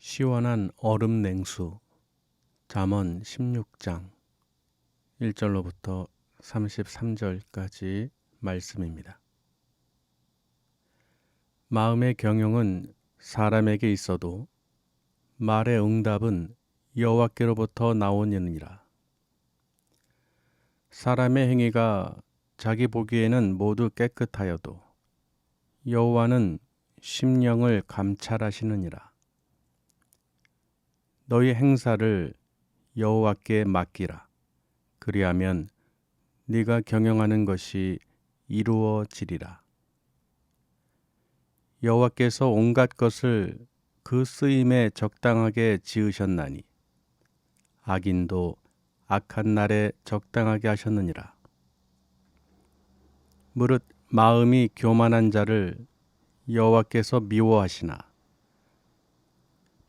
시원한 얼음 냉수. 잠언 16장 1절로부터 33절까지 말씀입니다. 마음의 경영은 사람에게 있어도 말의 응답은 여호와께로부터 나오느니라. 사람의 행위가 자기 보기에는 모두 깨끗하여도 여호와는 심령을 감찰하시느니라. 너희 행사를 여호와께 맡기라. 그리하면 네가 경영하는 것이 이루어지리라. 여호와께서 온갖 것을 그 쓰임에 적당하게 지으셨나니 악인도 악한 날에 적당하게 하셨느니라. 무릇 마음이 교만한 자를 여호와께서 미워하시나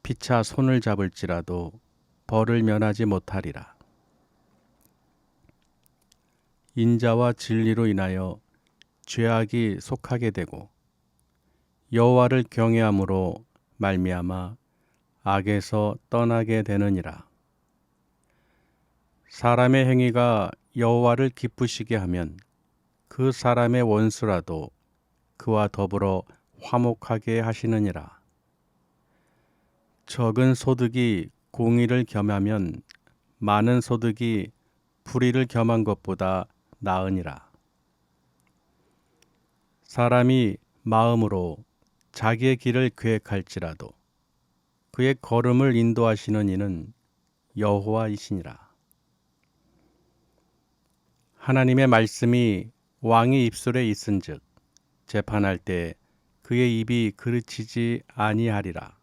피차 손을 잡을지라도 벌을 면하지 못하리라. 인자와 진리로 인하여 죄악이 속하게 되고 여호와를 경외함으로 말미암아 악에서 떠나게 되느니라. 사람의 행위가 여호와를 기쁘시게 하면 그 사람의 원수라도 그와 더불어 화목하게 하시느니라. 적은 소득이 공의를 겸하면 많은 소득이 불의를 겸한 것보다 나으니라. 사람이 마음으로 자기의 길을 계획할지라도 그의 걸음을 인도하시는 이는 여호와이시니라. 하나님의 말씀이 왕의 입술에 있은즉 재판할 때 그의 입이 그르치지 아니하리라.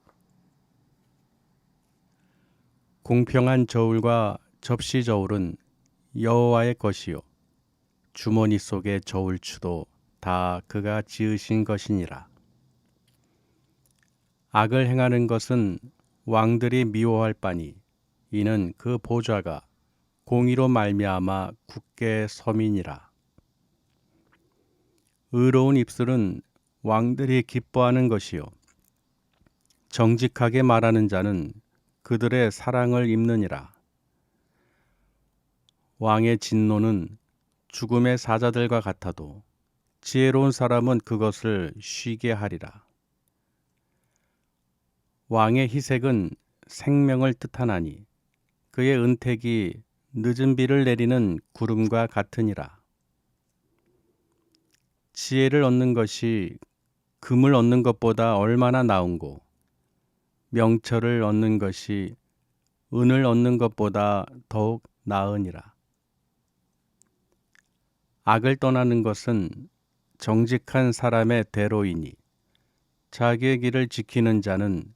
공평한 저울과 접시 저울은 여호와의 것이요 주머니 속의 저울추도 다 그가 지으신 것이니라. 악을 행하는 것은 왕들이 미워할 바니 이는 그 보좌가 공의로 말미암아 굳게 섬이니라. 의로운 입술은 왕들이 기뻐하는 것이요 정직하게 말하는 자는 그들의 사랑을 입느니라. 왕의 진노는 죽음의 사자들과 같아도 지혜로운 사람은 그것을 쉬게 하리라. 왕의 희색은 생명을 뜻하나니 그의 은택이 늦은 비를 내리는 구름과 같으니라. 지혜를 얻는 것이 금을 얻는 것보다 얼마나 나은고 명철을 얻는 것이 은을 얻는 것보다 더욱 나으니라. 악을 떠나는 것은 정직한 사람의 대로이니 자기의 길을 지키는 자는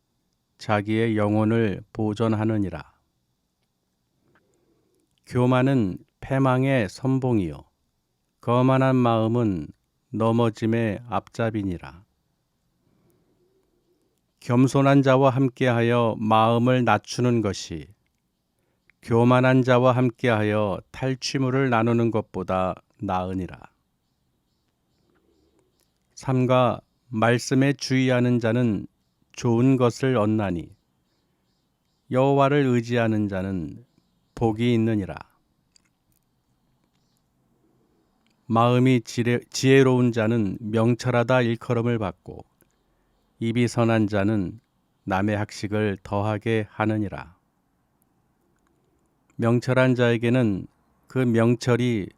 자기의 영혼을 보존하느니라. 교만은 패망의 선봉이요 거만한 마음은 넘어짐의 앞잡이니라. 겸손한 자와 함께하여 마음을 낮추는 것이 교만한 자와 함께하여 탈취물을 나누는 것보다 나으니라. 삼가 말씀에 주의하는 자는 좋은 것을 얻나니 여호와를 의지하는 자는 복이 있느니라. 마음이 지혜로운 자는 명철하다 일컬음을 받고 입이 선한 자는 남의 학식을 더하게 하느니라. 명철한 자에게는 그 명철이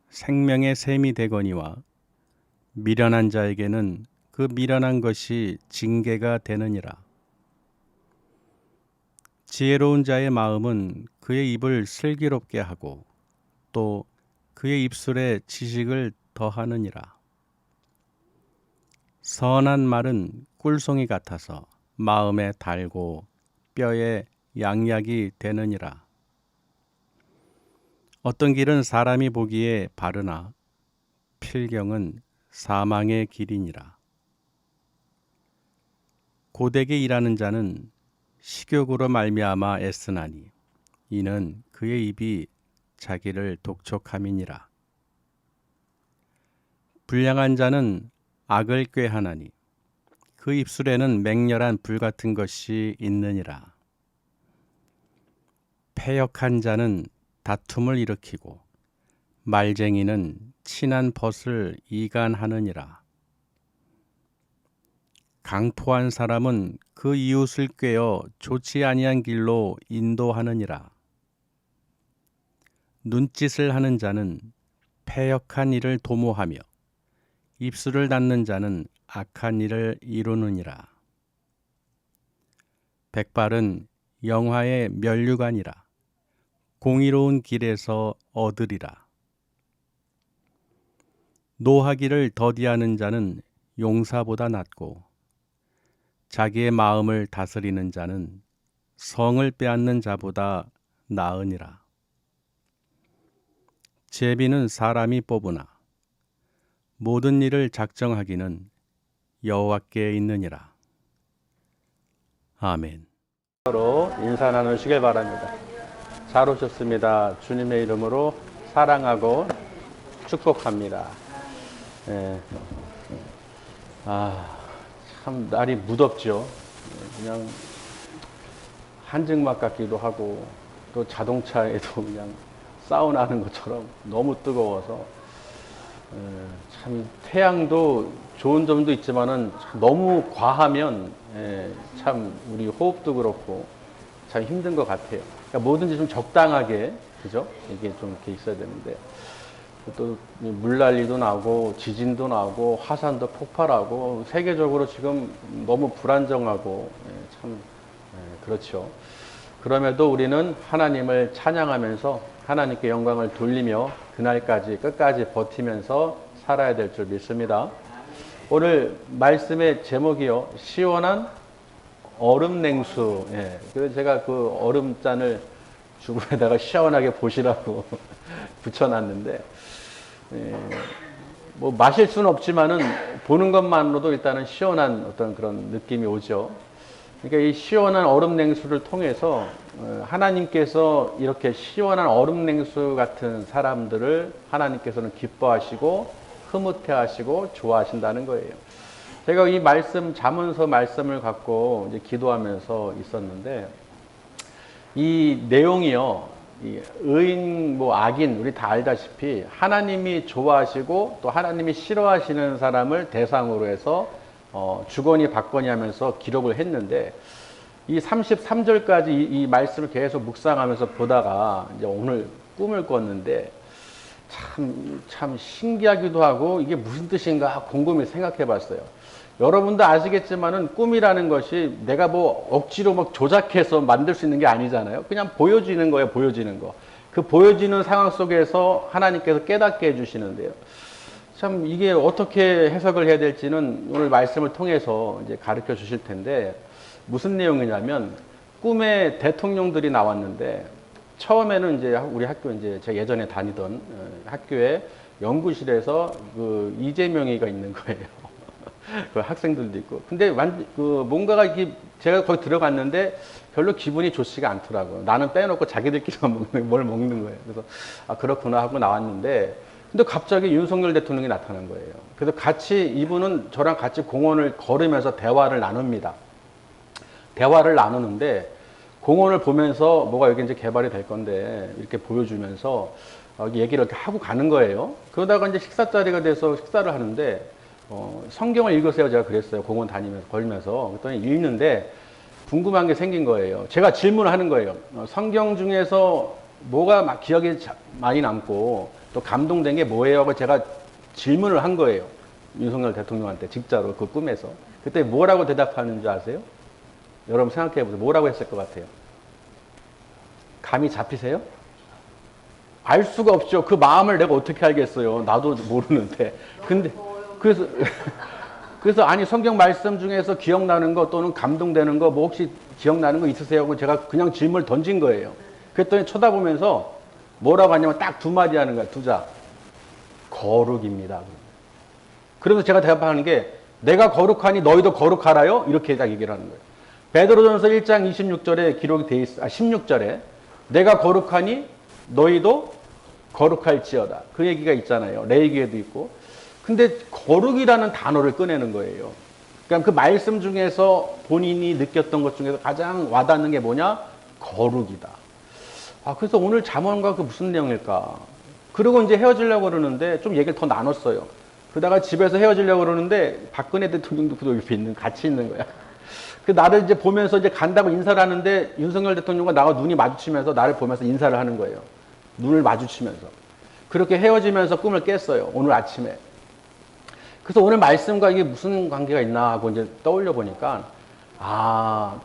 생명의 샘이 되거니와 미련한 자에게는 그 미련한 것이 징계가 되느니라. 지혜로운 자의 마음은 그의 입을 슬기롭게 하고 또 그의 입술에 지식을 더하느니라. 선한 말은 꿀송이 같아서 마음에 달고 뼈에 양약이 되느니라. 어떤 길은 사람이 보기에 바르나 필경은 사망의 길이니라. 고되게 일하는 자는 식욕으로 말미암아 애쓰나니 이는 그의 입이 자기를 독촉함이니라. 불량한 자는 악을 꾀하나니 그 입술에는 맹렬한 불 같은 것이 있느니라. 패역한 자는 다툼을 일으키고 말쟁이는 친한 벗을 이간하느니라. 강포한 사람은 그 이웃을 꾀어 좋지 아니한 길로 인도하느니라. 눈짓을 하는 자는 패역한 일을 도모하며 입술을 닫는 자는 악한 일을 이루느니라. 백발은 영화의 면류관이라. 공의로운 길에서 얻으리라. 노하기를 더디하는 자는 용사보다 낫고 자기의 마음을 다스리는 자는 성을 빼앗는 자보다 나으니라. 제비는 사람이 뽑으나 모든 일을 작정하기는 여호와께 있느니라. 아멘. 서로 인사 나누시길 바랍니다. 잘 오셨습니다. 주님의 이름으로 사랑하고 축복합니다. 참 날이 무덥죠. 그냥 한증막 같기도 하고 또 자동차에도 그냥 사우나 하는 것처럼 너무 뜨거워서 참 태양도 좋은 점도 있지만은 너무 과하면 참 우리 호흡도 그렇고 참 힘든 것 같아요. 그러니까 뭐든지 좀 적당하게, 그죠? 이게 좀 이렇게 있어야 되는데 또 물난리도 나고 지진도 나고 화산도 폭발하고 세계적으로 지금 너무 불안정하고 참 그렇죠. 그럼에도 우리는 하나님을 찬양하면서 하나님께 영광을 돌리며 그날까지 끝까지 버티면서 살아야 될 줄 믿습니다. 오늘 말씀의 제목이요, 시원한 얼음 냉수. 그래서 제가 그 얼음잔을 주부에다가 시원하게 보시라고 붙여놨는데, 뭐 마실 수는 없지만은 보는 것만으로도 일단은 시원한 어떤 그런 느낌이 오죠. 그러니까 이 시원한 얼음 냉수를 통해서 하나님께서 이렇게 시원한 얼음 냉수 같은 사람들을 하나님께서는 기뻐하시고 흐뭇해 하시고 좋아하신다는 거예요. 제가 이 말씀, 잠언서 말씀을 갖고 이제 기도하면서 있었는데, 이 내용이요, 이 의인, 뭐 악인, 우리 다 알다시피 하나님이 좋아하시고 또 하나님이 싫어하시는 사람을 대상으로 해서 주거니 받거니 하면서 기록을 했는데, 이 33절까지 이 말씀을 계속 묵상하면서 보다가 이제 오늘 꿈을 꿨는데 참 신기하기도 하고 이게 무슨 뜻인가 곰곰이 생각해 봤어요. 여러분도 아시겠지만은 꿈이라는 것이 내가 뭐 억지로 막 조작해서 만들 수 있는 게 아니잖아요. 그냥 보여지는 거예요, 보여지는 거. 그 보여지는 상황 속에서 하나님께서 깨닫게 해주시는데요. 참 이게 어떻게 해석을 해야 될지는 오늘 말씀을 통해서 이제 가르쳐 주실 텐데, 무슨 내용이냐면 꿈에 대통령들이 나왔는데, 처음에는 이제 우리 학교, 이제 제가 예전에 다니던 학교에 연구실에서 그 이재명이가 있는 거예요. 그 학생들도 있고. 근데 그 뭔가가 이렇게 제가 거기 들어갔는데 별로 기분이 좋지가 않더라고요. 나는 빼놓고 자기들끼리만 뭘 먹는 거예요. 그래서 아, 그렇구나 하고 나왔는데, 근데 갑자기 윤석열 대통령이 나타난 거예요. 그래서 같이 이분은 저랑 같이 공원을 걸으면서 대화를 나눕니다. 대화를 나누는데 공원을 보면서 뭐가 여기 이제 개발이 될 건데 이렇게 보여주면서 얘기를 이렇게 하고 가는 거예요. 그러다가 이제 식사 자리가 돼서 식사를 하는데 성경을 읽으세요. 제가 그랬어요. 공원 다니면서 걸면서. 그랬더니 읽는데 궁금한 게 생긴 거예요. 제가 질문을 하는 거예요. 성경 중에서 뭐가 막 기억에 많이 남고 또 감동된 게 뭐예요? 하고 제가 질문을 한 거예요. 윤석열 대통령한테 직자로 그 꿈에서. 그때 뭐라고 대답하는 줄 아세요? 여러분 생각해 보세요. 뭐라고 했을 것 같아요? 감이 잡히세요? 알 수가 없죠. 그 마음을 내가 어떻게 알겠어요? 나도 모르는데. 근데 그래서 아니 성경 말씀 중에서 기억나는 거 또는 감동되는 거 뭐 혹시 기억나는 거 있으세요? 하고 제가 그냥 질문을 던진 거예요. 그랬더니 쳐다보면서 뭐라고 하냐면 딱 두 마디 하는 거야. 두 자. 거룩입니다. 그러면서 제가 대답하는 게 내가 거룩하니 너희도 거룩하라요? 이렇게 딱 얘기를 하는 거예요. 베드로전서 1장 26절에 기록이 돼 있어. 16절에 내가 거룩하니 너희도 거룩할지어다. 그 얘기가 있잖아요. 레위기에도 있고. 근데 거룩이라는 단어를 꺼내는 거예요. 그러니까 그 말씀 중에서 본인이 느꼈던 것 중에서 가장 와닿는 게 뭐냐? 거룩이다. 그래서 오늘 잠언과 그 무슨 내용일까? 그리고 이제 헤어지려고 그러는데 좀 얘기를 더 나눴어요. 그러다가 집에서 헤어지려고 그러는데 박근혜 대통령도 그 옆에 같이 있는 거야. 그 나를 이제 보면서 이제 간다고 인사를 하는데 윤석열 대통령과 나가 눈이 마주치면서 나를 보면서 인사를 하는 거예요. 눈을 마주치면서. 그렇게 헤어지면서 꿈을 깼어요. 오늘 아침에. 그래서 오늘 말씀과 이게 무슨 관계가 있나 하고 이제 떠올려 보니까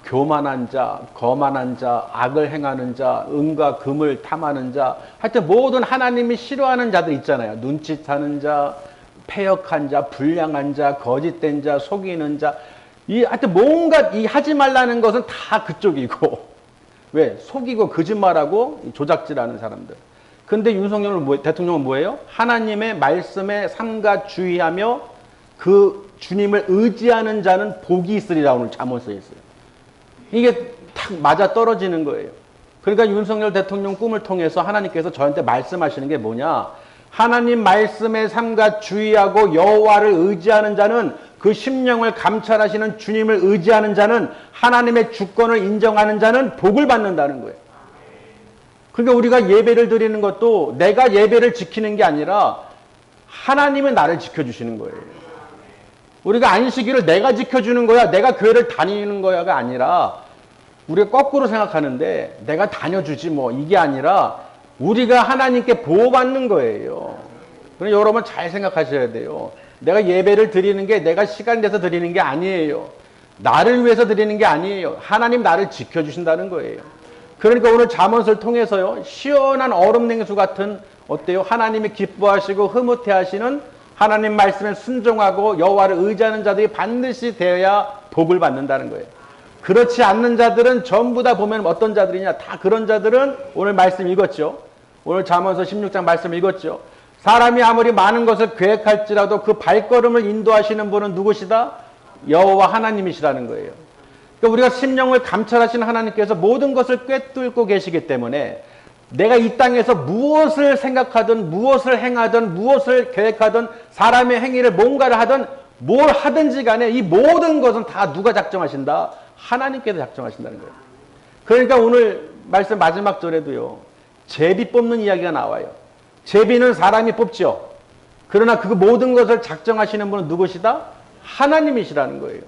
교만한 자, 거만한 자, 악을 행하는 자, 은과 금을 탐하는 자, 하여튼 모든 하나님이 싫어하는 자들 있잖아요. 눈짓하는 자, 패역한 자, 불량한 자, 거짓된 자, 속이는 자, 하여튼 뭔가 하지 말라는 것은 다 그쪽이고, 왜? 속이고 거짓말하고 조작질하는 사람들. 근데 윤석열 대통령은 뭐예요? 하나님의 말씀에 삼가 주의하며 그 주님을 의지하는 자는 복이 있으리라 오늘 잠언 써 있어요. 이게 탁 맞아 떨어지는 거예요. 그러니까 윤석열 대통령 꿈을 통해서 하나님께서 저한테 말씀하시는 게 뭐냐? 하나님 말씀에 삼가 주의하고 여호와를 의지하는 자는, 그 심령을 감찰하시는 주님을 의지하는 자는, 하나님의 주권을 인정하는 자는 복을 받는다는 거예요. 그러니까 우리가 예배를 드리는 것도 내가 예배를 지키는 게 아니라 하나님은 나를 지켜주시는 거예요. 우리가 안식일을 내가 지켜주는 거야, 내가 교회를 다니는 거야가 아니라, 우리가 거꾸로 생각하는데 내가 다녀주지 뭐 이게 아니라 우리가 하나님께 보호받는 거예요. 그러니까 여러분 잘 생각하셔야 돼요. 내가 예배를 드리는 게 내가 시간 내서 드리는 게 아니에요. 나를 위해서 드리는 게 아니에요. 하나님 나를 지켜주신다는 거예요. 그러니까 오늘 잠언을 통해서요, 시원한 얼음 냉수 같은, 어때요? 하나님이 기뻐하시고 흐뭇해하시는 하나님 말씀에 순종하고 여호와를 의지하는 자들이 반드시 되어야 복을 받는다는 거예요. 그렇지 않는 자들은 전부 다 보면 어떤 자들이냐? 다 그런 자들은 오늘 말씀 읽었죠. 오늘 잠언서 16장 말씀 읽었죠. 사람이 아무리 많은 것을 계획할지라도 그 발걸음을 인도하시는 분은 누구시다? 여호와 하나님이시라는 거예요. 그러니까 우리가 심령을 감찰하시는 하나님께서 모든 것을 꿰뚫고 계시기 때문에 내가 이 땅에서 무엇을 생각하든 무엇을 행하든 무엇을 계획하든 사람의 행위를 뭔가를 하든 뭘 하든지 간에 이 모든 것은 다 누가 작정하신다? 하나님께서 작정하신다는 거예요. 그러니까 오늘 말씀 마지막 절에도요, 제비 뽑는 이야기가 나와요. 제비는 사람이 뽑죠. 그러나 그 모든 것을 작정하시는 분은 누구시다? 하나님이시라는 거예요.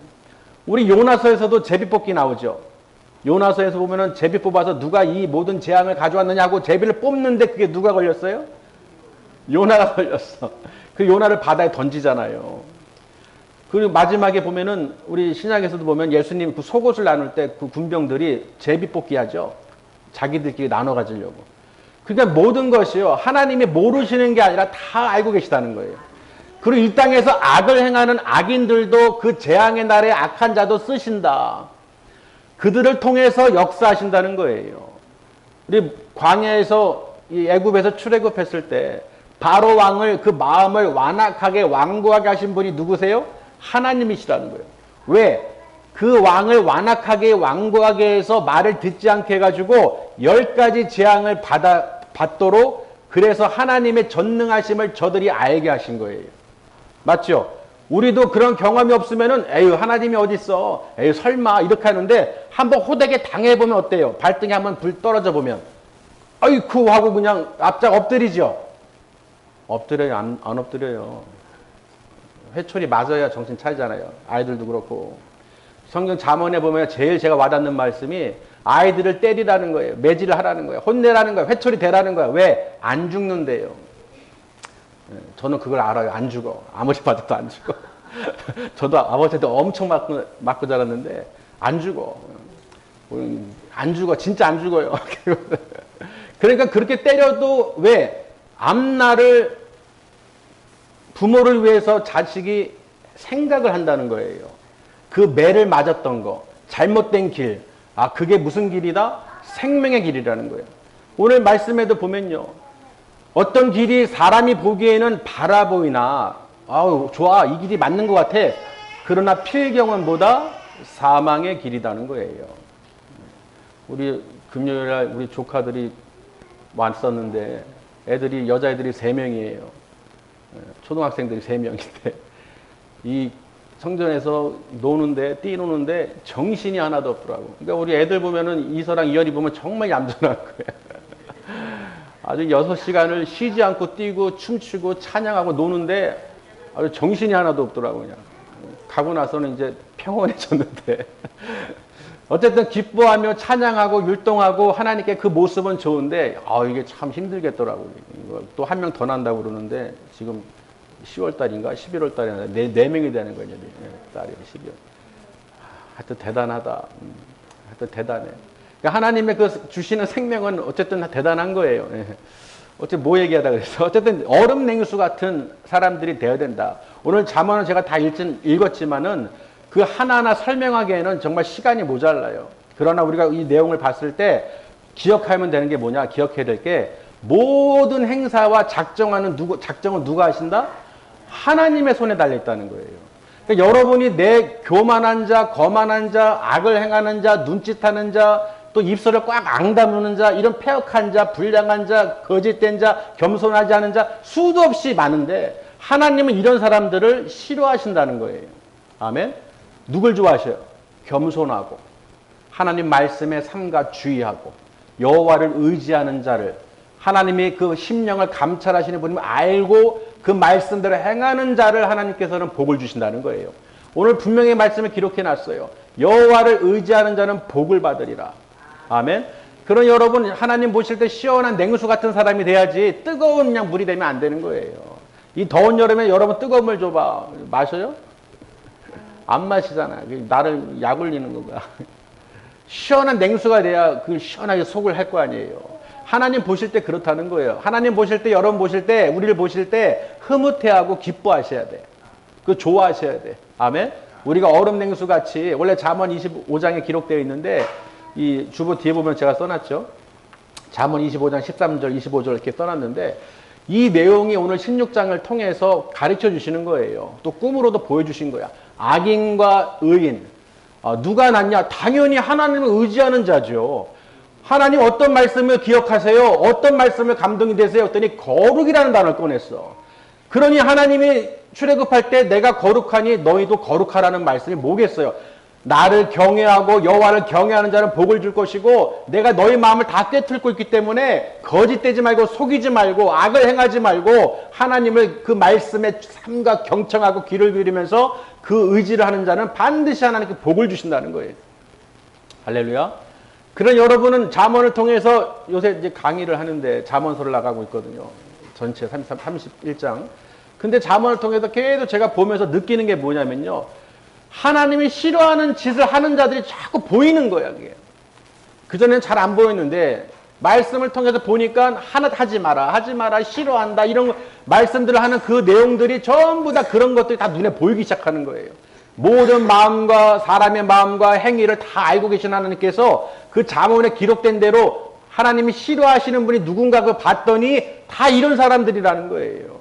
우리 요나서에서도 제비 뽑기 나오죠. 요나서에서 보면은 제비 뽑아서 누가 이 모든 재앙을 가져왔느냐 하고 제비를 뽑는데 그게 누가 걸렸어요? 요나가 걸렸어. 그 요나를 바다에 던지잖아요. 그리고 마지막에 보면은 우리 신약에서도 보면 예수님 그 속옷을 나눌 때 그 군병들이 제비 뽑기 하죠. 자기들끼리 나눠 가지려고. 그러니까 모든 것이요, 하나님이 모르시는 게 아니라 다 알고 계시다는 거예요. 그리고 이 땅에서 악을 행하는 악인들도 그 재앙의 날에 악한 자도 쓰신다. 그들을 통해서 역사하신다는 거예요. 우리 광야에서 이 애굽에서 출애굽했을 때 바로 왕을, 그 마음을 완악하게 완고하게 하신 분이 누구세요? 하나님이시라는 거예요. 왜? 그 왕을 완악하게 완고하게 해서 말을 듣지 않게 해가지고 10가지 재앙을 받도록, 그래서 하나님의 전능하심을 저들이 알게 하신 거예요. 맞죠? 우리도 그런 경험이 없으면은 에휴 하나님이 어디 있어? 에휴 설마 이렇게 하는데 한번 호되게 당해보면 어때요? 발등에 한번 불 떨어져 보면 아이쿠 하고 그냥 앞장 엎드리죠? 엎드려요? 안 엎드려요. 회초리 맞아야 정신 차리잖아요. 아이들도 그렇고. 성경 잠언에 보면 제일 제가 와닿는 말씀이 아이들을 때리라는 거예요. 매질을 하라는 거예요. 혼내라는 거예요. 회초리 대라는 거예요. 왜? 안 죽는데요. 저는 그걸 알아요. 안 죽어. 아무리 맞아도 안 죽어. 저도 아버지한테 엄청 맞고 자랐는데 안 죽어. 안 죽어. 진짜 안 죽어요. 그러니까 그렇게 때려도 왜? 앞날을, 부모를 위해서 자식이 생각을 한다는 거예요. 그 매를 맞았던 거, 잘못된 길, 그게 무슨 길이다? 생명의 길이라는 거예요. 오늘 말씀에도 보면요, 어떤 길이 사람이 보기에는 바라 보이나, 아우 좋아, 이 길이 맞는 것 같아. 그러나 필경은 뭐다? 사망의 길이라는 거예요. 우리 금요일날 우리 조카들이 왔었는데 애들이, 여자애들이 3명이에요. 초등학생들이 3명인데 이 성전에서 노는데, 뛰노는데 정신이 하나도 없더라고. 그러니까 우리 애들 보면은 이서랑 이현이 보면 정말 얌전한 거야. 아주 6시간을 쉬지 않고 뛰고 춤추고 찬양하고 노는데 아주 정신이 하나도 없더라고, 그냥. 가고 나서는 이제 평온해졌는데. 어쨌든 기뻐하며 찬양하고 율동하고 하나님께 그 모습은 좋은데, 이게 참 힘들겠더라고. 또 한 명 더 난다고 그러는데, 지금 10월 달인가 11월 달에 네 명이 되는 거예요. 딸이 12월. 하여튼 대단하다. 하여튼 대단해. 그러니까 하나님의 그 주시는 생명은 어쨌든 대단한 거예요. 어쨌든 뭐 얘기하다 그래서 어쨌든 얼음 냉수 같은 사람들이 되어야 된다. 오늘 잠언은 제가 다 읽었지만은 그 하나하나 설명하기에는 정말 시간이 모자라요. 그러나 우리가 이 내용을 봤을 때 기억하면 되는 게 뭐냐? 기억해야 될 게 모든 행사와 작정은 누가 하신다? 하나님의 손에 달려 있다는 거예요. 그러니까 여러분이 내 교만한 자, 거만한 자, 악을 행하는 자, 눈짓하는 자, 또 입술을 꽉 앙다무는 자, 이런 패역한 자, 불량한 자, 거짓된 자, 겸손하지 않은 자 수도 없이 많은데 하나님은 이런 사람들을 싫어하신다는 거예요. 아멘. 누굴 좋아하셔요? 겸손하고 하나님 말씀에 삼가 주의하고 여호와를 의지하는 자를, 하나님이 그 심령을 감찰하시는 분임을 알고 그 말씀대로 행하는 자를 하나님께서는 복을 주신다는 거예요. 오늘 분명히 말씀을 기록해 놨어요. 여호와를 의지하는 자는 복을 받으리라. 아멘. 그런 여러분, 하나님 보실 때 시원한 냉수 같은 사람이 돼야지 뜨거운 그냥 물이 되면 안 되는 거예요. 이 더운 여름에 여러분 뜨거운 물 줘봐. 마셔요? 안 마시잖아. 나를 약 올리는 거야. 시원한 냉수가 돼야 그 시원하게 속을 할 거 아니에요. 하나님 보실 때 그렇다는 거예요. 하나님 보실 때, 여러분 보실 때, 우리를 보실 때 흐뭇해하고 기뻐하셔야 돼. 그 좋아하셔야 돼. 아멘. 우리가 얼음 냉수 같이, 원래 잠언 25장에 기록되어 있는데 이 주보 뒤에 보면 제가 써놨죠. 잠언 25장 13절, 25절 이렇게 써놨는데 이 내용이 오늘 16장을 통해서 가르쳐 주시는 거예요. 또 꿈으로도 보여주신 거야. 악인과 의인. 누가 낫냐? 당연히 하나님을 의지하는 자죠. 하나님 어떤 말씀을 기억하세요? 어떤 말씀을 감동이 되세요? 했더니 거룩이라는 단어를 꺼냈어. 그러니 하나님이 출애굽할 때 내가 거룩하니 너희도 거룩하라는 말씀이 뭐겠어요? 나를 경외하고 여호와를 경외하는 자는 복을 줄 것이고 내가 너희 마음을 다 꿰뚫고 있기 때문에 거짓되지 말고 속이지 말고 악을 행하지 말고 하나님을 그 말씀에 삼가 경청하고 귀를 기울이면서 그 의지를 하는 자는 반드시 하나님께 복을 주신다는 거예요. 할렐루야. 그런 여러분은 잠언을 통해서 요새 이제 강의를 하는데 잠언서를 나가고 있거든요. 전체 31장. 근데 잠언을 통해서 계속 제가 보면서 느끼는 게 뭐냐면요. 하나님이 싫어하는 짓을 하는 자들이 자꾸 보이는 거야, 그게. 그전에는 잘 안 보였는데, 말씀을 통해서 보니까 하나 하지 마라, 싫어한다, 이런 말씀들을 하는 그 내용들이 전부 다 그런 것들이 다 눈에 보이기 시작하는 거예요. 모든 마음과 사람의 마음과 행위를 다 알고 계신 하나님께서 그 잠언에 기록된 대로 하나님이 싫어하시는 분이 누군가 그 봤더니 다 이런 사람들이라는 거예요.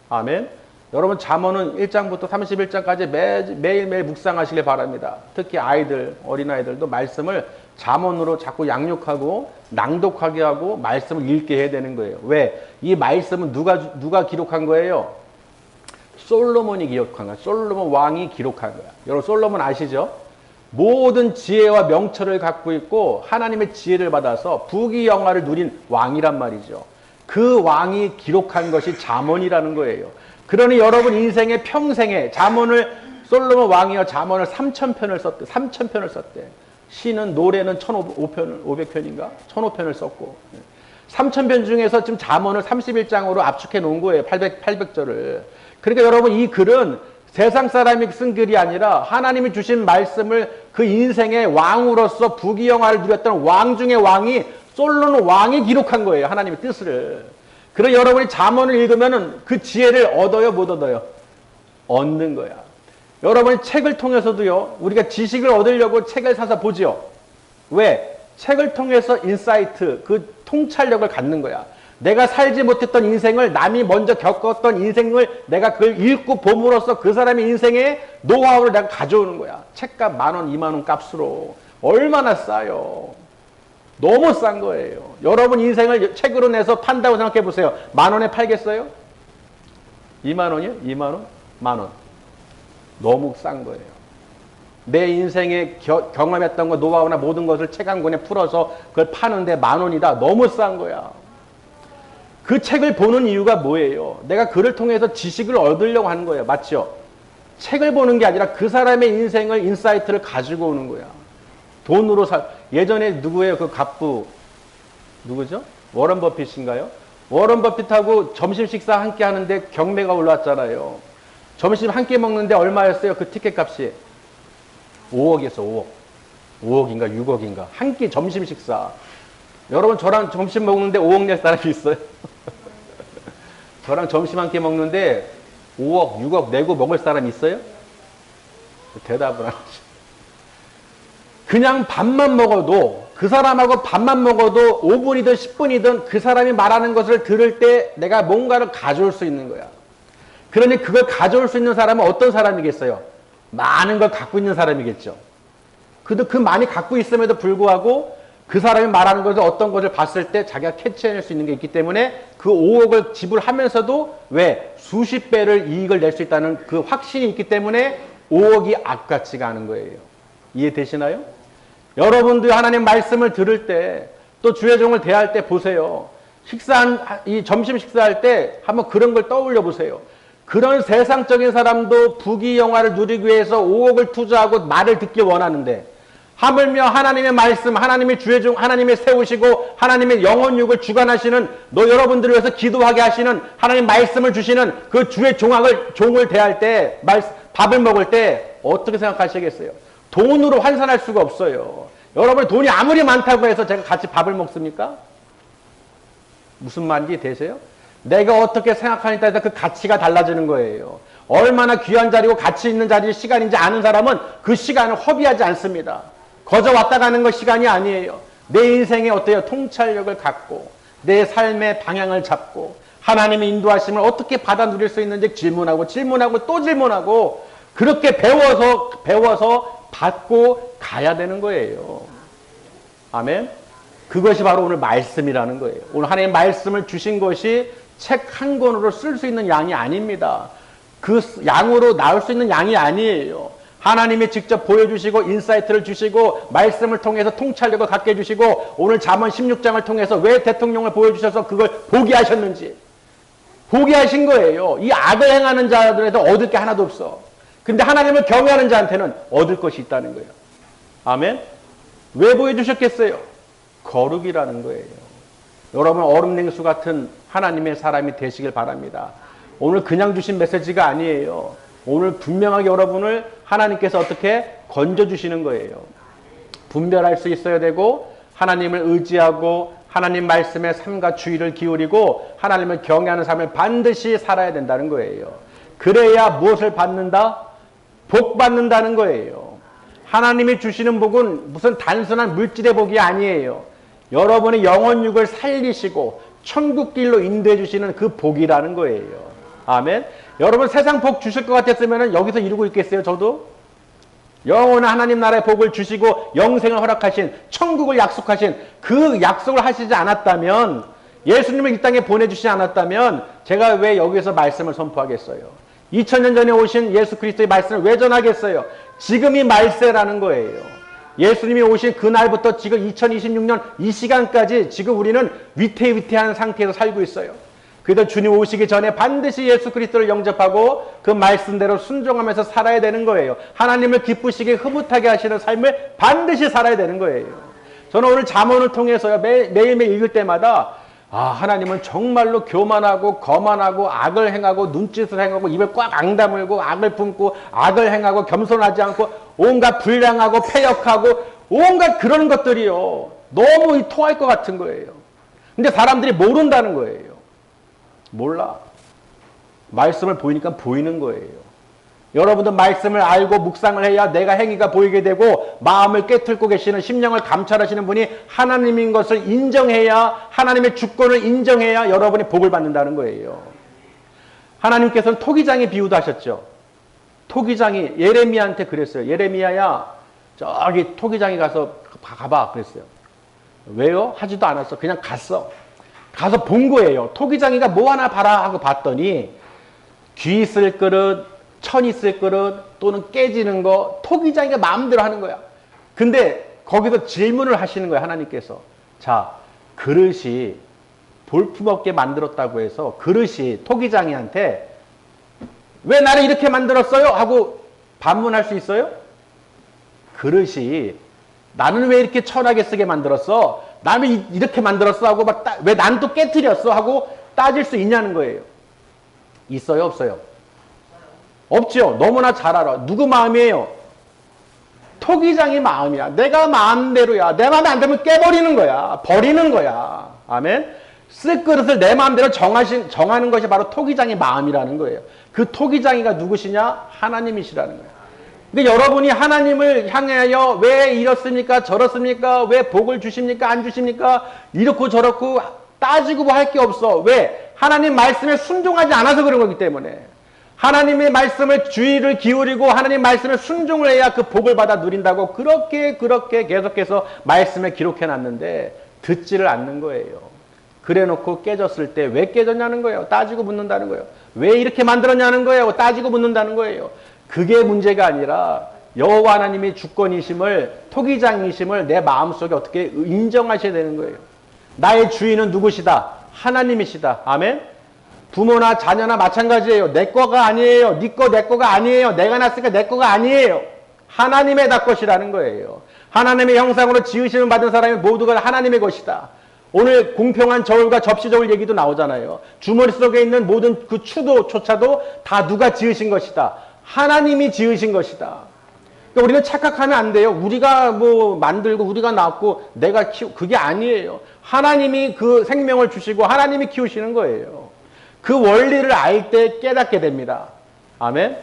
아멘. 여러분 잠언은 1장부터 31장까지 매일매일 묵상하시길 바랍니다. 특히 아이들, 어린아이들도 말씀을 잠언으로 자꾸 양육하고 낭독하게 하고 말씀을 읽게 해야 되는 거예요. 왜? 이 말씀은 누가 기록한 거예요? 솔로몬이 기록한 거야. 솔로몬 왕이 기록한 거야. 여러분 솔로몬 아시죠? 모든 지혜와 명철을 갖고 있고 하나님의 지혜를 받아서 부귀영화를 누린 왕이란 말이죠. 그 왕이 기록한 것이 잠언이라는 거예요. 그러니 여러분 인생의 평생에 잠언을 솔로몬 왕이여 잠언을 3,000편을 썼대. 3,000편을 썼대. 시는 노래는 1,500편인가? 1,500편을 썼고 3,000편 중에서 지금 잠언을 31장으로 압축해 놓은 거예요. 800절을. 그러니까 여러분 이 글은 세상 사람이 쓴 글이 아니라 하나님이 주신 말씀을 그 인생의 왕으로서 부귀영화를 누렸던 왕 중의 왕이 솔로몬 왕이 기록한 거예요. 하나님의 뜻을. 그래서 여러분이 잠언을 읽으면 그 지혜를 얻어요, 못 얻어요? 얻는 거야. 여러분이 책을 통해서도요, 우리가 지식을 얻으려고 책을 사서 보죠. 왜? 책을 통해서 인사이트, 그 통찰력을 갖는 거야. 내가 살지 못했던 인생을 남이 먼저 겪었던 인생을 내가 그걸 읽고 봄으로써 그 사람의 인생의 노하우를 내가 가져오는 거야. 책값 10,000원, 20,000원 값으로. 얼마나 싸요. 너무 싼 거예요. 여러분 인생을 책으로 내서 판다고 생각해 보세요. 10,000원에 팔겠어요? 20,000원이요? 20,000원? 10,000원. 너무 싼 거예요. 내 인생에 경험했던 거, 노하우나 모든 것을 책 한 권에 풀어서 그걸 파는데 10,000원이다. 너무 싼 거야. 그 책을 보는 이유가 뭐예요? 내가 그를 통해서 지식을 얻으려고 하는 거예요. 맞죠? 책을 보는 게 아니라 그 사람의 인생을, 인사이트를 가지고 오는 거야. 돈으로 예전에 누구예요? 그 갑부 누구죠? 워런 버핏인가요? 워런 버핏하고 점심 식사 함께 하는데 경매가 올랐잖아요. 점심 함께 먹는데 얼마였어요? 그 티켓 값이 5억이었어. 5억. 5억인가 6억인가 한 끼 점심 식사. 여러분 저랑 점심 먹는데 5억 낼 사람이 있어요? 저랑 점심 함께 먹는데 5억 6억 내고 먹을 사람 있어요? 대답을 안 하죠. 그냥 밥만 먹어도, 그 사람하고 밥만 먹어도 5분이든 10분이든 그 사람이 말하는 것을 들을 때 내가 뭔가를 가져올 수 있는 거야. 그러니 그걸 가져올 수 있는 사람은 어떤 사람이겠어요? 많은 걸 갖고 있는 사람이겠죠. 그래도 그 많이 갖고 있음에도 불구하고 그 사람이 말하는 것을 어떤 것을 봤을 때 자기가 캐치해낼 수 있는 게 있기 때문에 그 5억을 지불하면서도 왜? 수십 배를 이익을 낼 수 있다는 그 확신이 있기 때문에 5억이 악같지가 않은 거예요. 이해되시나요? 여러분도 하나님 말씀을 들을 때 또 주의 종을 대할 때 보세요. 이 점심 식사할 때 한번 그런 걸 떠올려 보세요. 그런 세상적인 사람도 부귀영화를 누리기 위해서 5억을 투자하고 말을 듣기 원하는데 하물며 하나님의 말씀, 하나님의 주의 종, 하나님의 세우시고 하나님의 영혼육을 주관하시는 여러분들을 위해서 기도하게 하시는 하나님 말씀을 주시는 그 주의 종을 대할 때 밥을 먹을 때 어떻게 생각하시겠어요? 돈으로 환산할 수가 없어요. 여러분 돈이 아무리 많다고 해서 제가 같이 밥을 먹습니까? 무슨 말인지 되세요? 내가 어떻게 생각하느냐에 따라서 그 가치가 달라지는 거예요. 얼마나 귀한 자리고 가치 있는 자리 시간인지 아는 사람은 그 시간을 허비하지 않습니다. 거저 왔다 가는 거 시간이 아니에요. 내 인생에 어때요? 통찰력을 갖고 내 삶의 방향을 잡고 하나님의 인도하심을 어떻게 받아 누릴 수 있는지 질문하고 또 질문하고 그렇게 배워서 받고 가야 되는 거예요. 아멘. 그것이 바로 오늘 말씀이라는 거예요. 오늘 하나님의 말씀을 주신 것이 책 한 권으로 쓸 수 있는 양이 아닙니다. 그 양으로 나올 수 있는 양이 아니에요. 하나님이 직접 보여주시고 인사이트를 주시고 말씀을 통해서 통찰력을 갖게 해주시고 오늘 잠언 16장을 통해서 왜 대통령을 보여주셔서 그걸 보게 하셨는지 보게 하신 거예요. 이 악을 행하는 자들에도 얻을 게 하나도 없어. 근데 하나님을 경외하는 자한테는 얻을 것이 있다는 거예요. 아멘. 왜 보여주셨겠어요? 거룩이라는 거예요. 여러분 얼음냉수 같은 하나님의 사람이 되시길 바랍니다. 오늘 그냥 주신 메시지가 아니에요. 오늘 분명하게 여러분을 하나님께서 어떻게 건져주시는 거예요. 분별할 수 있어야 되고 하나님을 의지하고 하나님 말씀에 삶과 주의를 기울이고 하나님을 경외하는 삶을 반드시 살아야 된다는 거예요. 그래야 무엇을 받는다? 복 받는다는 거예요. 하나님이 주시는 복은 무슨 단순한 물질의 복이 아니에요. 여러분의 영혼육을 살리시고 천국길로 인도해 주시는 그 복이라는 거예요. 아멘. 여러분 세상 복 주실 것 같았으면 여기서 이루고 있겠어요? 저도? 영원한 하나님 나라의 복을 주시고 영생을 허락하신 천국을 약속하신 그 약속을 하시지 않았다면 예수님을 이 땅에 보내주시지 않았다면 제가 왜 여기서 말씀을 선포하겠어요? 2000년 전에 오신 예수 그리스도의 말씀을 왜 전하겠어요? 지금이 말세라는 거예요. 예수님이 오신 그날부터 지금 2026년 이 시간까지 지금 우리는 위태위태한 상태에서 살고 있어요. 그래도 주님 오시기 전에 반드시 예수 그리스도를 영접하고 그 말씀대로 순종하면서 살아야 되는 거예요. 하나님을 기쁘시게 흐뭇하게 하시는 삶을 반드시 살아야 되는 거예요. 저는 오늘 잠언을 통해서요 매일매일 읽을 때마다 하나님은 정말로 교만하고 거만하고 악을 행하고 눈짓을 행하고 입을 꽉 앙다물고 악을 품고 악을 행하고 겸손하지 않고 온갖 불량하고 패역하고 온갖 그런 것들이요 너무 토할 것 같은 거예요. 근데 사람들이 모른다는 거예요. 몰라. 말씀을 보이니까 보이는 거예요. 여러분도 말씀을 알고 묵상을 해야 내가 행위가 보이게 되고 마음을 깨틀고 계시는 심령을 감찰하시는 분이 하나님인 것을 인정해야 하나님의 주권을 인정해야 여러분이 복을 받는다는 거예요. 하나님께서는 토기장의 비유도 하셨죠. 토기장이 예레미야한테 그랬어요. 예레미야야 저기 토기장에 가서 가봐 그랬어요. 왜요? 하지도 않았어. 그냥 갔어. 가서 본 거예요. 토기장이가 뭐 하나 봐라 하고 봤더니 귀 쓸 그릇, 천이 쓸 그릇 또는 깨지는 거 토기장이가 마음대로 하는 거야. 근데 거기서 질문을 하시는 거야, 하나님께서. 자, 그릇이 볼품없게 만들었다고 해서 그릇이 토기장이한테 왜 나를 이렇게 만들었어요? 하고 반문할 수 있어요? 그릇이 나는 왜 이렇게 천하게 쓰게 만들었어? 나는 이렇게 만들었어? 하고 왜 난 또 깨트렸어? 하고 따질 수 있냐는 거예요. 있어요? 없어요? 없죠. 너무나 잘 알아. 누구 마음이에요? 토기장이 마음이야. 내가 마음대로야. 내 마음에 안 되면 깨버리는 거야. 버리는 거야. 아멘? 쓸 그릇을 내 마음대로 정하는 것이 바로 토기장의 마음이라는 거예요. 그 토기장이가 누구시냐? 하나님이시라는 거예요. 근데 여러분이 하나님을 향하여 왜 이렇습니까? 저렇습니까? 왜 복을 주십니까? 안 주십니까? 이렇고 저렇고 따지고 할 게 없어. 왜? 하나님 말씀에 순종하지 않아서 그런 거기 때문에. 하나님의 말씀을 주의를 기울이고 하나님 말씀에 순종을 해야 그 복을 받아 누린다고 그렇게 계속해서 말씀에 기록해 놨는데 듣지를 않는 거예요. 그래 놓고 깨졌을 때 왜 깨졌냐는 거예요. 따지고 묻는다는 거예요. 왜 이렇게 만들었냐는 거예요. 따지고 묻는다는 거예요. 그게 문제가 아니라 여호와 하나님이 주권이심을 토기장이심을 내 마음속에 어떻게 인정하셔야 되는 거예요. 나의 주인은 누구시다? 하나님이시다. 아멘. 부모나 자녀나 마찬가지예요. 내 거가 아니에요. 네 거, 내 거가 아니에요. 내가 낳았으니까 내 거가 아니에요. 하나님의 다 것이라는 거예요. 하나님의 형상으로 지으심을 받은 사람이 모두가 하나님의 것이다. 오늘 공평한 저울과 접시 저울 얘기도 나오잖아요. 주머니 속에 있는 모든 그 추도조차도 다 누가 지으신 것이다. 하나님이 지으신 것이다. 그러니까 우리는 착각하면 안 돼요. 우리가 뭐 만들고 우리가 낳고 내가 그게 아니에요. 하나님이 그 생명을 주시고 하나님이 키우시는 거예요. 그 원리를 알 때 깨닫게 됩니다. 아멘?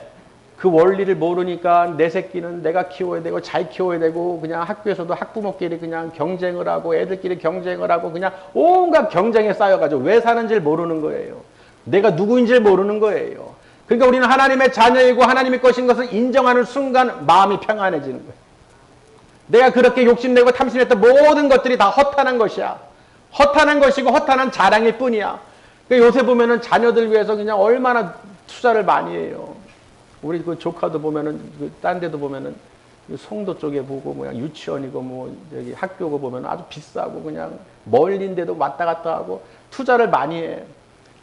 그 원리를 모르니까 내 새끼는 내가 키워야 되고 잘 키워야 되고 그냥 학교에서도 학부모끼리 그냥 경쟁을 하고 애들끼리 경쟁을 하고 그냥 온갖 경쟁에 쌓여가지고 왜 사는지를 모르는 거예요. 내가 누구인지를 모르는 거예요. 그러니까 우리는 하나님의 자녀이고 하나님의 것인 것을 인정하는 순간 마음이 평안해지는 거예요. 내가 그렇게 욕심내고 탐심했던 모든 것들이 다 허탄한 것이야. 허탄한 것이고 허탄한 자랑일 뿐이야. 그러니까 요새 보면은 자녀들 위해서 그냥 얼마나 투자를 많이 해요. 우리 그 조카도 보면은 딴 데도 보면은 송도 쪽에 보고 뭐야 유치원이고 뭐 여기 학교고 보면 아주 비싸고 그냥 멀린데도 왔다 갔다 하고 투자를 많이 해.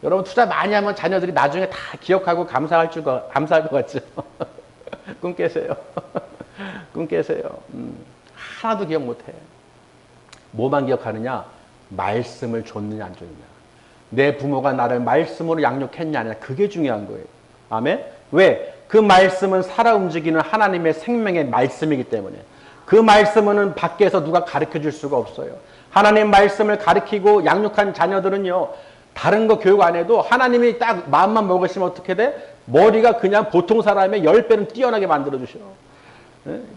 여러분 투자 많이 하면 자녀들이 나중에 다 기억하고 감사할 것 같죠? 꿈 깨세요. 꿈 깨세요. 하나도 기억 못해. 뭐만 기억하느냐? 말씀을 줬느냐 안 줬느냐. 내 부모가 나를 말씀으로 양육했냐 아니냐. 그게 중요한 거예요. 아멘? 왜? 그 말씀은 살아 움직이는 하나님의 생명의 말씀이기 때문에. 그 말씀은 밖에서 누가 가르쳐 줄 수가 없어요. 하나님 말씀을 가르치고 양육한 자녀들은요. 다른 거 교육 안 해도 하나님이 딱 마음만 먹으시면 어떻게 돼? 머리가 그냥 보통 사람의 10배는 뛰어나게 만들어 주셔.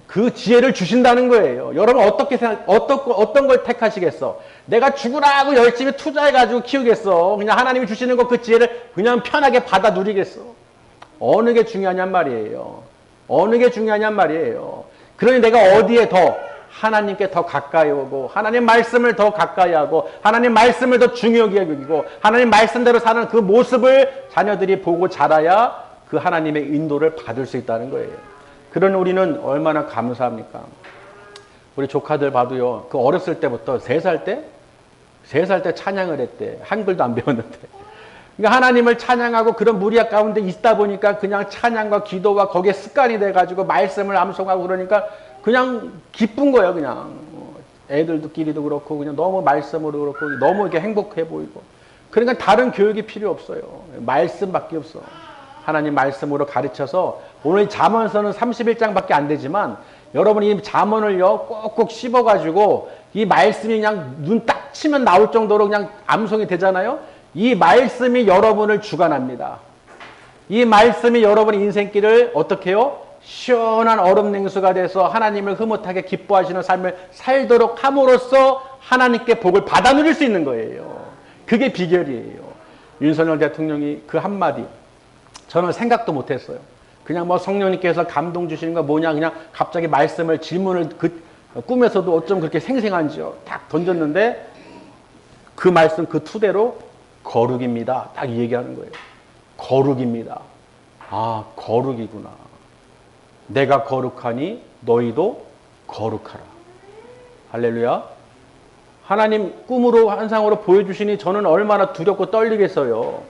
그 지혜를 주신다는 거예요. 여러분 어떤 걸 택하시겠어? 내가 죽으라고 열심히 투자해가지고 키우겠어? 그냥 하나님이 주시는 거 그 지혜를 그냥 편하게 받아 누리겠어? 어느 게 중요하냔 말이에요. 어느 게 중요하냔 말이에요. 그러니 내가 어디에 더 하나님께 더 가까이 오고 하나님 말씀을 더 가까이 하고 하나님 말씀을 더 중요하게 여기고 하나님 말씀대로 사는 그 모습을 자녀들이 보고 자라야 그 하나님의 인도를 받을 수 있다는 거예요. 그런 우리는 얼마나 감사합니까? 우리 조카들 봐도요. 그 어렸을 때부터 3살 때 찬양을 했대. 한글도 안 배웠는데. 그러니까 하나님을 찬양하고 그런 무리학 가운데 있다 보니까 그냥 찬양과 기도와 거기에 습관이 돼가지고 말씀을 암송하고 그러니까 그냥 기쁜 거예요. 그냥 애들끼리도 그렇고 그냥 너무 말씀으로 그렇고 너무 이렇게 행복해 보이고. 그러니까 다른 교육이 필요 없어요. 말씀밖에 없어. 하나님 말씀으로 가르쳐서 오늘 잠언서는 31장밖에 안 되지만 여러분이 이 잠언을요 꼭꼭 씹어가지고 이 말씀이 그냥 눈 딱 치면 나올 정도로 그냥 암송이 되잖아요. 이 말씀이 여러분을 주관합니다. 이 말씀이 여러분의 인생길을 어떻게 해요? 시원한 얼음 냉수가 돼서 하나님을 흐뭇하게 기뻐하시는 삶을 살도록 함으로써 하나님께 복을 받아 누릴 수 있는 거예요. 그게 비결이에요. 윤석열 대통령이 그 한마디 저는 생각도 못했어요. 그냥 뭐 성령님께서 감동 주시는 거 뭐냐 그냥 갑자기 말씀을 질문을 그 꿈에서도 어쩜 그렇게 생생한지요. 딱 던졌는데 그 말씀 그 투대로 거룩입니다. 딱 얘기하는 거예요. 거룩입니다. 아, 거룩이구나. 내가 거룩하니 너희도 거룩하라. 할렐루야. 하나님 꿈으로 환상으로 보여주시니 저는 얼마나 두렵고 떨리겠어요.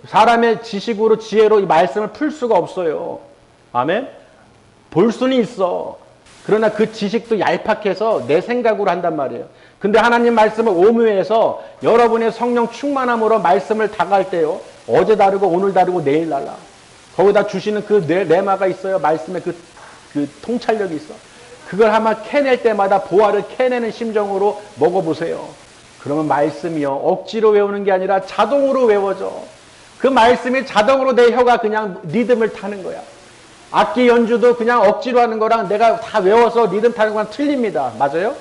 사람의 지식으로 지혜로 이 말씀을 풀 수가 없어요. 아멘. 볼 수는 있어. 그러나 그 지식도 얄팍해서 내 생각으로 한단 말이에요. 근데 하나님 말씀을 오묘해서 여러분의 성령 충만함으로 말씀을 다갈 때요. 어제 다르고 오늘 다르고 내일 달라. 거기다 주시는 그 레마가 있어요. 말씀의 그 통찰력이 있어. 그걸 아마 캐낼 때마다 보화를 캐내는 심정으로 먹어보세요. 그러면 말씀이요. 억지로 외우는 게 아니라 자동으로 외워져. 그 말씀이 자동으로 내 혀가 그냥 리듬을 타는 거야. 악기 연주도 그냥 억지로 하는 거랑 내가 다 외워서 리듬 타는 거랑 틀립니다. 맞아요?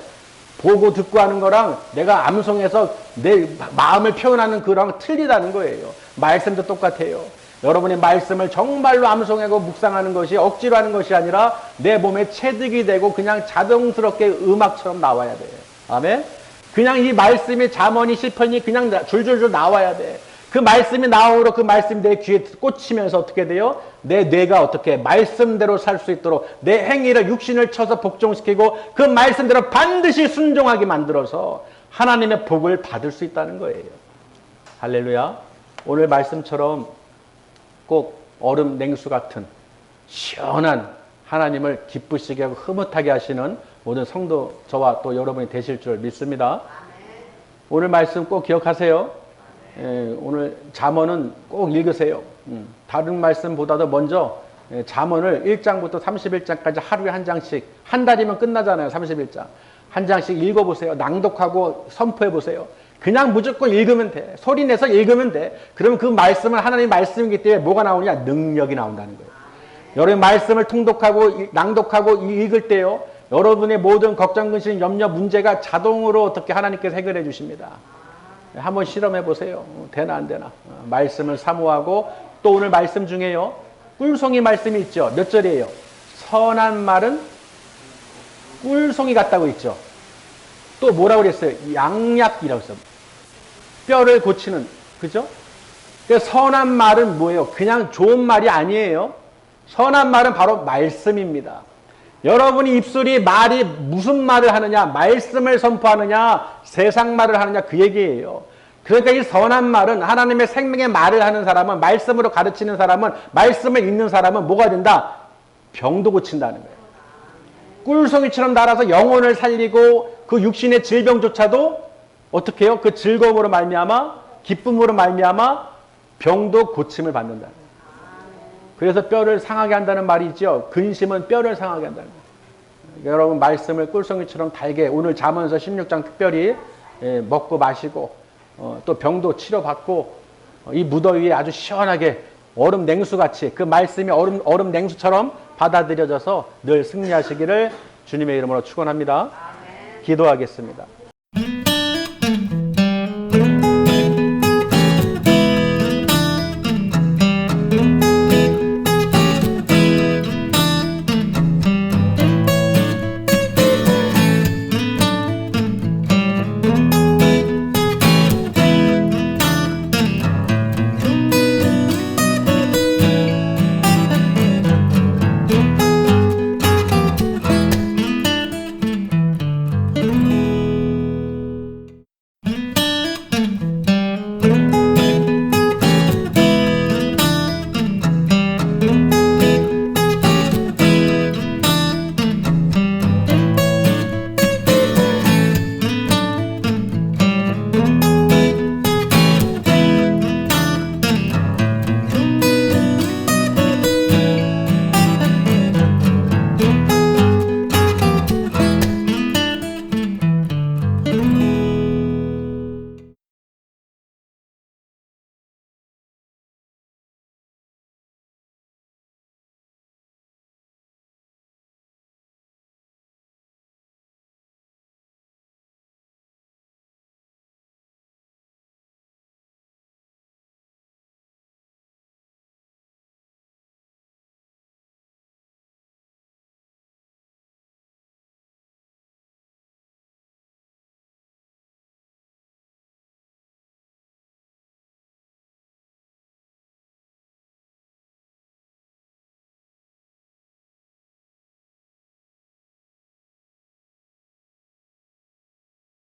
보고 듣고 하는 거랑 내가 암송해서 내 마음을 표현하는 거랑 틀리다는 거예요. 말씀도 똑같아요. 여러분의 말씀을 정말로 암송하고 묵상하는 것이 억지로 하는 것이 아니라 내 몸에 체득이 되고 그냥 자동스럽게 음악처럼 나와야 돼요. 아멘? 그냥 이 말씀이 잠언이 시편이 그냥 줄줄줄 나와야 돼. 그 말씀이 나오므로 그 말씀이 내 귀에 꽂히면서 어떻게 돼요? 내 뇌가 어떻게 말씀대로 살 수 있도록 내 행위를 육신을 쳐서 복종시키고 그 말씀대로 반드시 순종하게 만들어서 하나님의 복을 받을 수 있다는 거예요. 할렐루야. 오늘 말씀처럼 꼭 얼음 냉수 같은 시원한 하나님을 기쁘시게 하고 흐뭇하게 하시는 모든 성도 저와 또 여러분이 되실 줄 믿습니다. 오늘 말씀 꼭 기억하세요. 오늘 잠언은 꼭 읽으세요. 다른 말씀보다도 먼저 잠언을 1장부터 31장까지 하루에 한 장씩, 한 달이면 끝나잖아요. 31장. 한 장씩 읽어보세요. 낭독하고 선포해보세요. 그냥 무조건 읽으면 돼. 소리내서 읽으면 돼. 그러면 그 말씀은 하나님의 말씀이기 때문에 뭐가 나오냐? 능력이 나온다는 거예요. 여러분 말씀을 통독하고 낭독하고 읽을 때요. 여러분의 모든 걱정, 근심, 염려, 문제가 자동으로 어떻게 하나님께서 해결해 주십니다. 한번 실험해 보세요. 되나 안 되나. 말씀을 사모하고 또 오늘 말씀 중에요. 꿀송이 말씀이 있죠. 몇 절이에요? 선한 말은 꿀송이 같다고 있죠. 또 뭐라고 그랬어요? 양약이라고 했어요. 뼈를 고치는. 그죠? 선한 말은 뭐예요? 그냥 좋은 말이 아니에요. 선한 말은 바로 말씀입니다. 여러분이 입술이 말이 무슨 말을 하느냐, 말씀을 선포하느냐, 세상 말을 하느냐 그 얘기예요. 그러니까 이 선한 말은 하나님의 생명의 말을 하는 사람은, 말씀으로 가르치는 사람은, 말씀을 읽는 사람은 뭐가 된다? 병도 고친다는 거예요. 꿀송이처럼 날아서 영혼을 살리고 그 육신의 질병조차도 어떻게 해요? 그 즐거움으로 말미암아, 기쁨으로 말미암아 병도 고침을 받는다는 거예요. 그래서 뼈를 상하게 한다는 말이 있죠. 근심은 뼈를 상하게 한다는 거예요. 여러분 말씀을 꿀송이처럼 달게 오늘 잠언서 16장 특별히 먹고 마시고 또 병도 치료받고 이 무더위에 아주 시원하게 얼음 냉수같이 그 말씀이 얼음 냉수처럼 받아들여져서 늘 승리하시기를 주님의 이름으로 축원합니다. 기도하겠습니다.